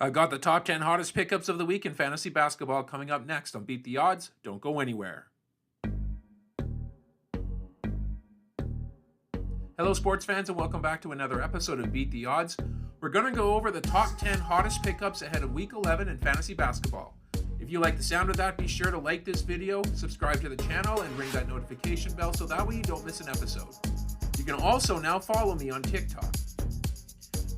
I got the top 10 hottest pickups of the week in fantasy basketball coming up next on Beat the Odds. Don't go anywhere. Hello, sports fans, and welcome back to another episode of Beat the Odds. We're going to go over the top 10 hottest pickups ahead of Week 11 in fantasy basketball. If you like the sound of that, be sure to like this video, subscribe to the channel, and ring that notification bell so that way you don't miss an episode. You can also now follow me on TikTok.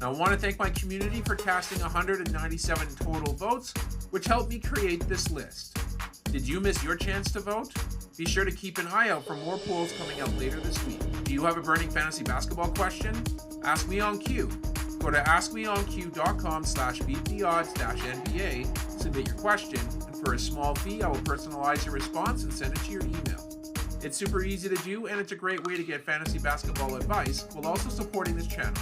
Now, I want to thank my community for casting 197 total votes, which helped me create this list. Did you miss your chance to vote? Be sure to keep an eye out for more polls coming out later this week. Do you have a burning fantasy basketball question? Ask me on Q. Go to askmeonq.com/beattheodds-NBA, submit your question, and for a small fee, I will personalize your response and send it to your email. It's super easy to do, and it's a great way to get fantasy basketball advice while also supporting this channel.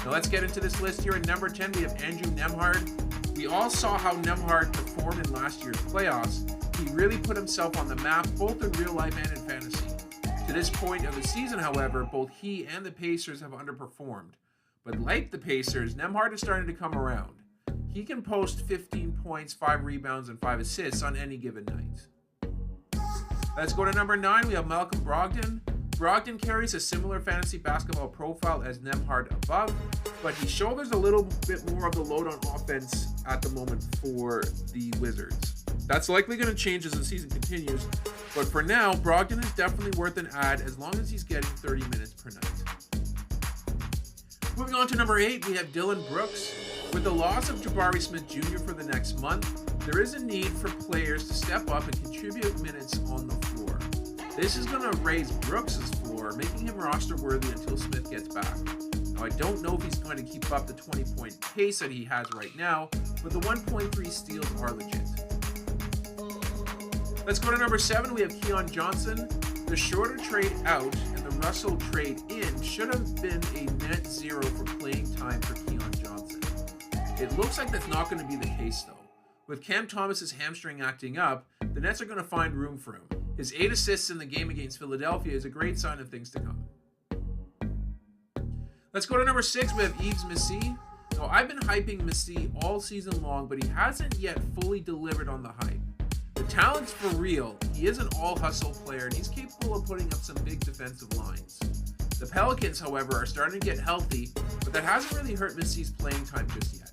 Now let's get into this list here. At number 10, we have Andrew Nembhard. We all saw how Nembhard performed in last year's playoffs. He really put himself on the map, both in real life and in fantasy. To this point of the season, however, both he and the Pacers have underperformed. But like the Pacers, Nembhard is starting to come around. He can post 15 points, 5 rebounds, and 5 assists on any given night. Let's go to number 9. We have Malcolm Brogdon. Brogdon carries a similar fantasy basketball profile as Nembhard above, but he shoulders a little bit more of the load on offense at the moment for the Wizards. That's likely going to change as the season continues, but for now, Brogdon is definitely worth an add as long as he's getting 30 minutes per night. Moving on to number 8, we have Dillon Brooks. With the loss of Jabari Smith Jr. for the next month, there is a need for players to step up and contribute minutes on the floor. This is going to raise Brooks' floor, making him roster worthy until Smith gets back. Now, I don't know if he's going to keep up the 20-point pace that he has right now, but the 1.3 steals are legit. Let's go to number 7. We have Keon Johnson. The shorter trade out and the Russell trade in should have been a net zero for playing time for Keon Johnson. It looks like that's not going to be the case, though. With Cam Thomas's hamstring acting up, the Nets are going to find room for him. His 8 assists in the game against Philadelphia is a great sign of things to come. Let's go to number 6. We have Yves Missi. Now, I've been hyping Missi all season long, but he hasn't yet fully delivered on the hype. The talent's for real. He is an all-hustle player, and he's capable of putting up some big defensive lines. The Pelicans, however, are starting to get healthy, but that hasn't really hurt Missi's playing time just yet.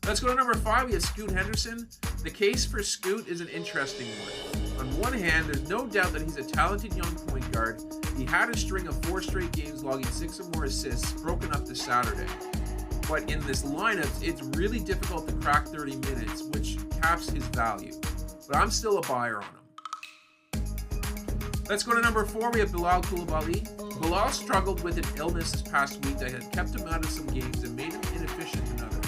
Let's go to number 5. We have Scoot Henderson. The case for Scoot is an interesting one. On one hand, there's no doubt that he's a talented young point guard. He had a string of 4 straight games logging 6 or more assists, broken up this Saturday. But in this lineup, it's really difficult to crack 30 minutes, which caps his value. But I'm still a buyer on him. Let's go to number 4. We have Bilal Coulibaly. Bilal struggled with an illness this past week that had kept him out of some games and made him inefficient in others.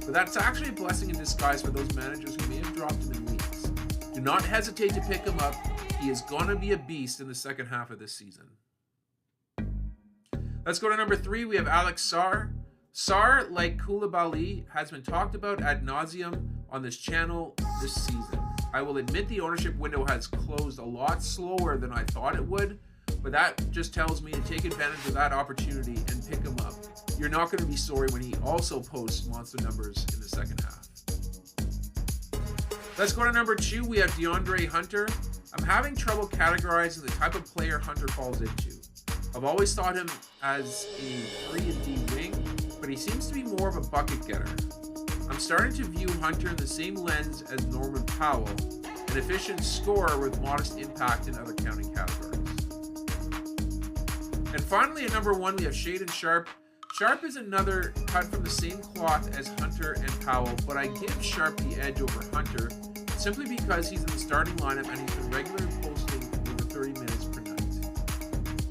But that's actually a blessing in disguise for those managers who may have dropped him in leagues. Do not hesitate to pick him up. He is going to be a beast in the second half of this season. Let's go to number 3. We have Alex Sarr. Sarr, like Coulibaly, has been talked about ad nauseum on this channel this season. I will admit the ownership window has closed a lot slower than I thought it would, but that just tells me to take advantage of that opportunity and pick him up. You're not going to be sorry when he also posts monster numbers in the second half. Let's go to number 2. We have DeAndre Hunter. I'm having trouble categorizing the type of player Hunter falls into. I've always thought him as a 3-and-D wing, but he seems to be more of a bucket getter. I'm starting to view Hunter in the same lens as Norman Powell, an efficient scorer with modest impact in other counting categories. And finally, at number 1, we have Shaedon Sharpe. Sharpe is another cut from the same cloth as Hunter and Powell, but I give Sharpe the edge over Hunter simply because he's in the starting lineup and he's been regularly posting over 30 minutes per night.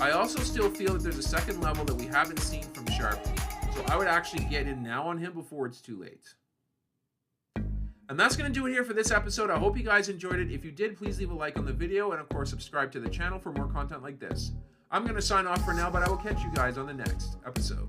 I also still feel that there's a second level that we haven't seen from Sharpe, so I would actually get in now on him before it's too late. And that's going to do it here for this episode. I hope you guys enjoyed it. If you did, please leave a like on the video and of course subscribe to the channel for more content like this. I'm going to sign off for now, but I will catch you guys on the next episode.